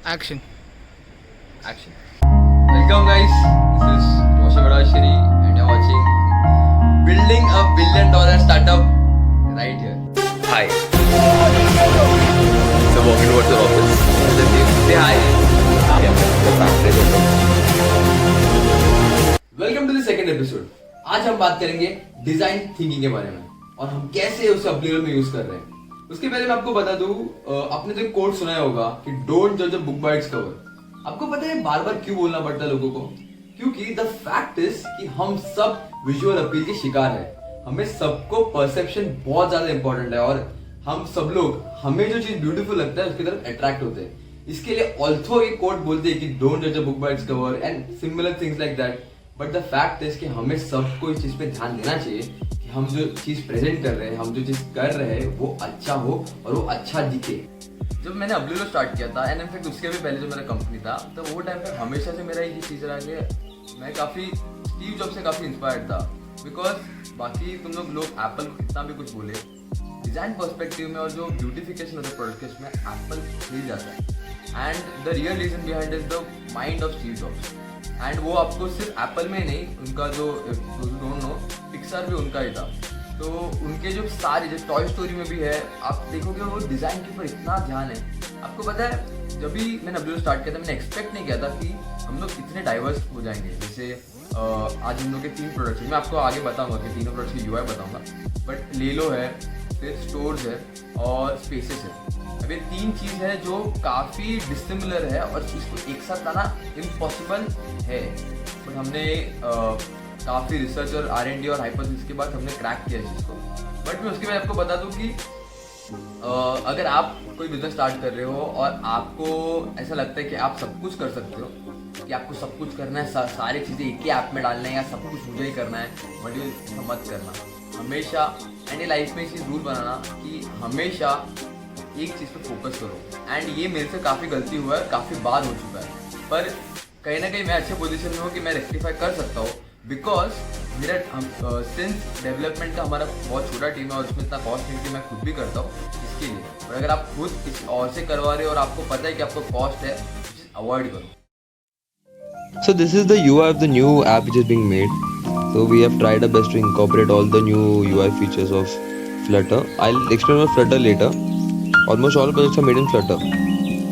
Action. Action. Welcome guys, this is Roshan Vadashiri and you're watching Building a $1 billion Startup right here. Hi. So walking towards your office. Say hi. Welcome to the second episode. आज हम बात करेंगे design thinking के बारे में और हम कैसे उसे अपने में यूज कर रहे हैं। उसके पहले मैं आपको बता दूं, आपने तो एक कोट सुना होगा कि डोंट जज a book by its cover. आपको पता है बार बार क्यों बोलना पड़ता है लोगों को? क्योंकि द फैक्ट इज कि हम सब विजुअल अपील के शिकार है। हमें सबको परसेप्शन बहुत ज्यादा इंपॉर्टेंट है और हम सब लोग हमें जो चीज ब्यूटीफुल लगता है उसकी तरफ अट्रैक्ट होते हैं। इसके लिए ऑल्थो ये कोट बोलते हैं कि डोंट जज a book by its cover and similar things like that, but the fact is कि हमें सबको इस चीज पे ध्यान देना चाहिए कि हम जो चीज प्रेजेंट कर रहे हैं, हम जो चीज कर रहे हैं वो अच्छा हो और वो अच्छा दिखे। जब मैंने अब्लिलो स्टार्ट किया था एंड इनफैक्ट उसके भी पहले जो मेरा कंपनी था, तो वो टाइम पे हमेशा से मेरा ये चीज रहा कि मैं काफी स्टीव जॉब्स से काफी इंस्पायर्ड था। बिकॉज बाकी तुम लोग एप्पल को कितना भी कुछ बोले, डिजाइन पर्सपेक्टिव में और जो ब्यूटिफिकेशन होता है प्रोडक्ट में एप्पल हिल जाता है। And the real reason behind is the mind of Steve Jobs. And वो आपको सिर्फ एप्पल में नहीं, उनका जो डोंट नो पिक्सार भी उनका ही था। तो उनके जो सारी जो टॉय स्टोरी में भी है, आप देखोगे वो डिजाइन के ऊपर इतना ध्यान है। आपको पता है जब भी मैंने अब्लियो स्टार्ट किया था, मैंने एक्सपेक्ट नहीं किया था कि हम लोग इतने डाइवर्स हो जाएंगे। जैसे आज हम लोग के 3 प्रोडक्ट्स, मैं आपको आगे बताऊंगा कि तीनों प्रोडक्ट्स की यूआई बताऊंगा, बट लेलो है, फिर स्टोर्स है और स्पेसेस है। अब ये 3 चीज है जो काफी डिसिमिलर है और इसको एक साथ लाना इम्पॉसिबल है। बट हमने काफी रिसर्च और R&D और हाइपोथेसिस के बाद हमने क्रैक किया इस चीज को। बट मैं उसके बाद आपको बता दूं कि अगर आप कोई बिजनेस स्टार्ट कर रहे हो और आपको ऐसा लगता है कि आप सब कुछ कर सकते हो, कि आपको सब कुछ करना है, सारी चीजें एक ही ऐप में डालना है या सब कुछ मुझे ही करना है, बट ये मत करना। हमेशा एंड लाइफ में इसी रूल बनाना कि हमेशा एक चीज पे फोकस करो। एंड ये मेरे से काफी गलती हुआ है, काफी बार हो चुका है, पर कहीं ना कहीं मैं अच्छे पोजीशन में हूँ कि मैं रेक्टिफाई कर सकता हूँ। बिकॉज मेरा सिंस डेवलपमेंट का हमारा बहुत छोटा टीम है और उसमें इतना कॉस्ट नहीं कि मैं खुद भी करता हूँ इसके लिए। पर अगर आप खुद किसी और से करवा रहे हो और आपको पता है कि आपको कॉस्ट है, अवॉइड करो। So this is the UI of the new app which is being made. So we have tried our best to incorporate all the new UI features of Flutter. I'll explain about Flutter later. Almost all projects are made in Flutter.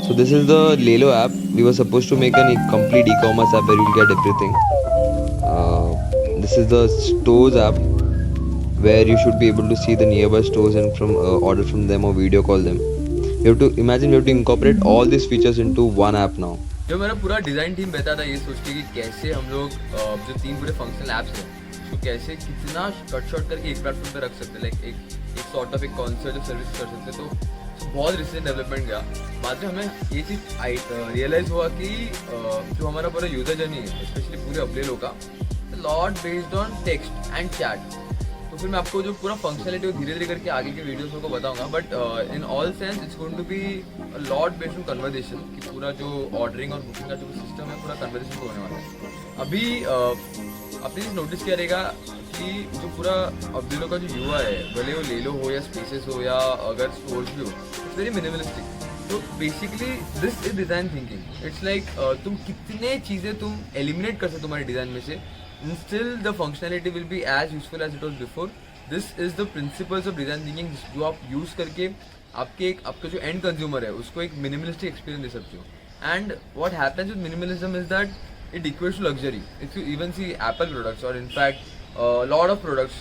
So this is the Lelo app. We were supposed to make a complete e-commerce app where you'll get everything. This is the stores app where you should be able to see the nearby stores and from order from them or video call them. You have to imagine we have to incorporate all these features into one app now. जो मेरा पूरा design team बैठा था ये सोच के कि कैसे हम लोग जो 3 पूरे फंक्शनल ऐप्स हैं उसको कैसे कितना कट शॉर्ट करके एक प्लेटफॉर्म पे रख सकते हैं, लाइक एक सॉर्ट ऑफ एक कॉन्सेप्ट सर्विस कर सकते। तो बहुत रिसेंट डेवलपमेंट गया। बाद में हमें ये चीज़ रियलाइज हुआ कि जो हमारा पूरा यूजर जर्नी है, स्पेशली पूरे अपडेलो का, lot based on text and chat. तो फिर मैं आपको जो पूरा फंक्शनलिटी वो धीरे धीरे करके आगे के वीडियोस को बताऊंगा। But in all sense it's going to be a lot based on conversation, कि पूरा जो ऑर्डरिंग और बुकिंग का जो सिस्टम है पूरा कन्वर्सेशन होने वाला है। अभी आपने चीज़ नोटिस किया रहेगा कि जो पूरा अब्दिलो का जो यूआई है, भले वो लेलो हो या स्पेसेस हो या अगर स्टोर्स भी हो, इट्स वेरी मिनिमलिस्टिक। तो basically this is design thinking. It's like तुम कितने चीज़ें तुम एलिमिनेट कर सकते हो तुम्हारे डिज़ाइन में से, and still the functionality will be as useful as it was before. This is the principles of design thinking जो आप यूज करके आपका जो एंड कंज्यूमर है उसको एक मिनिमलिस्टिक एक्सपीरियंस दे सकते हो। And what happens with minimalism is that it equals to luxury. If you even see Apple products और इनफैक्ट लॉट ऑफ प्रोडक्ट्स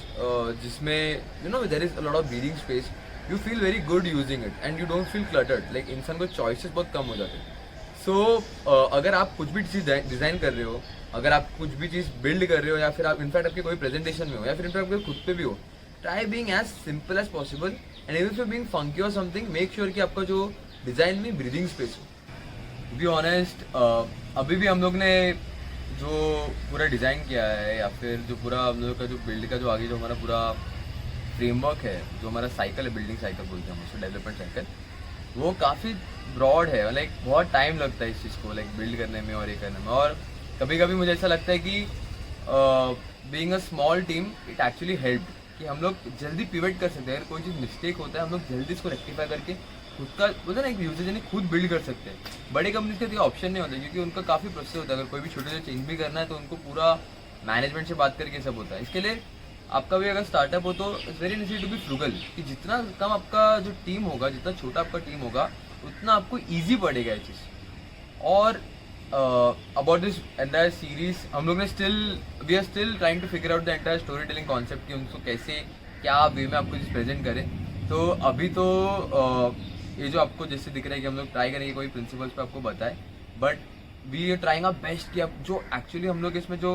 जिसमें you know there is a lot of breathing space, you feel very good using it and you don't feel cluttered. Like इंसान को choices बहुत कम हो जाते हैं। सो अगर आप कुछ भी चीज़ डिज़ाइन कर रहे हो, अगर आप कुछ भी चीज़ बिल्ड कर रहे हो, या फिर आप इनफैक्ट आपके कोई प्रेजेंटेशन में हो, या फिर इनफैक्ट आपके खुद पे भी हो, try being as simple as possible and even for being funky और समथिंग, मेक श्योर कि आपका जो डिज़ाइन में ब्रीदिंग स्पेस हो। टू बी ऑनेस्ट, अभी भी हम लोग ने जो पूरा डिज़ाइन किया है, या फिर जो पूरा हम लोग का जो बिल्ड का जो आगे जो हमारा पूरा फ्रेमवर्क है, जो हमारा साइकिल है, बिल्डिंग साइकिल बोलते हैं हम उसको, डेवलपमेंट साइकिल, वो काफ़ी ब्रॉड है। लाइक बहुत टाइम लगता है इस चीज़ को लाइक बिल्ड करने में और ये करने में। और कभी कभी मुझे ऐसा लगता है कि being a small team it actually help कि हम लोग जल्दी पिवट कर सकते हैं। अगर कोई चीज़ मिस्टेक होता है हम लोग जल्दी इसको रेक्टिफाई करके खुद का बोलते ना एक यूजर जर्नी खुद बिल्ड कर सकते हैं। बड़ी कंपनीज का ऑप्शन नहीं होता क्योंकि उनका काफ़ी प्रोसेस होता है। अगर कोई भी छोटे छोटे चेंज भी करना है तो उनको पूरा मैनेजमेंट से बात करके सब होता है। इसके लिए आपका भी अगर स्टार्टअप हो तो it's very necessary to be frugal, कि जितना कम आपका जो टीम होगा, जितना छोटा आपका टीम होगा, उतना आपको ईजी पड़ेगा ये चीज़। और अबाउट दिस एंटायर सीरीज हम लोग ने we are still trying to figure out the entire story telling concept, कि उनको कैसे क्या वे में आपको चीज़ प्रेजेंट करें। तो अभी तो ये जो आपको जैसे दिख रहा है कि हम लोग ट्राई करेंगे कोई प्रिंसिपल्स पे आपको बताए, but we are trying our best कि आप जो एक्चुअली हम लोग इसमें जो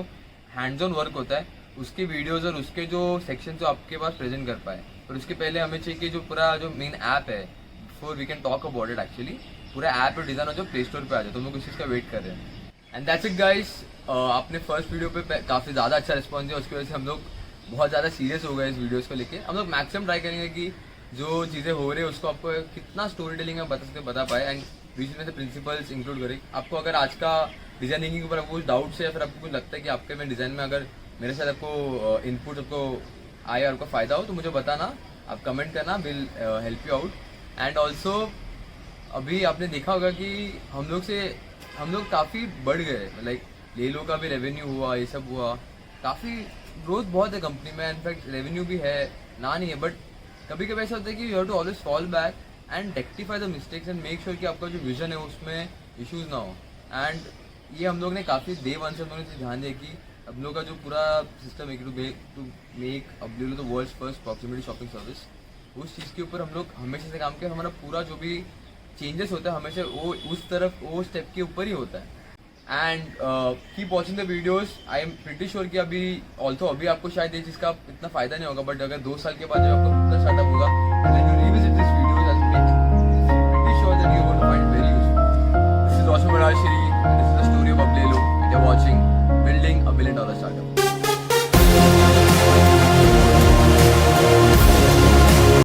हैंड्स ऑन वर्क होता है उसके वीडियोज़ और उसके जो सेक्शन जो आपके पास प्रेजेंट कर पाए। और उसके पहले हमें चाहिए कि जो पूरा जो मेन ऐप है, before we can talk about it, actually पूरा ऐप और डिज़ाइन जो प्ले स्टोर पे आ जाए, तो हम लोग उस चीज़ का वेट कर रहे हैं। And that's it guys. आपने फर्स्ट वीडियो पे काफ़ी ज़्यादा अच्छा रिस्पॉन्स दिया, उसकी वजह से हम लोग बहुत ज़्यादा सीरियस हो गए इस वीडियोज़ को लेके। हम लोग मैक्सिमम ट्राई करेंगे कि जो चीज़ें हो रही है उसको आपको कितना स्टोरी टेलिंग में बता पाए, एंड बीच में से प्रिंसिपल्स इंक्लूड करें। आपको अगर आज का डिजाइनिंग के ऊपर आपको कुछ डाउट्स है या फिर आपको कुछ लगता है कि आपके में डिज़ाइन में अगर मेरे साथ आपको इनपुट आपको आए और आपको फ़ायदा हो तो मुझे बताना, आप कमेंट करना, will help you out. And also अभी आपने देखा होगा कि हम लोग काफ़ी बढ़ गए, लाइक ले लो का भी रेवेन्यू हुआ, ये सब हुआ, काफ़ी ग्रोथ बहुत है कंपनी में, इनफैक्ट रेवेन्यू भी है ना नहीं है। बट कभी कभी ऐसा होता है कि you have to always fall back and rectify the mistakes and make sure कि आपका जो विजन है उसमें इश्यूज ना हो। एंड ये हम लोग ने काफ़ी डे वन से हम लोगों ने ध्यान दिया कि हम लोग का जो पूरा सिस्टम है टू मेक अब्लिलो the world's first proximity shopping service, उस चीज़ के ऊपर हम लोग हमेशा से काम किया। हमारा पूरा जो भी चेंजेस होता है हमेशा वो उस तरफ वो स्टेप के ऊपर ही होता है। And keep watching the videos. I am pretty sure कि अभी ऑल्सो अभी आपको शायद ये चीज़ का इतना फायदा नहीं होगा, बट अगर 2 साल के बाद जब आपका खुद का स्टार्टअप होगा, then you revisit this videos and pretty sure that you're going to find it very useful. This is Roshan Barashiri. This is the story of Ablelo, and you're watching Building a $1 Million Startup.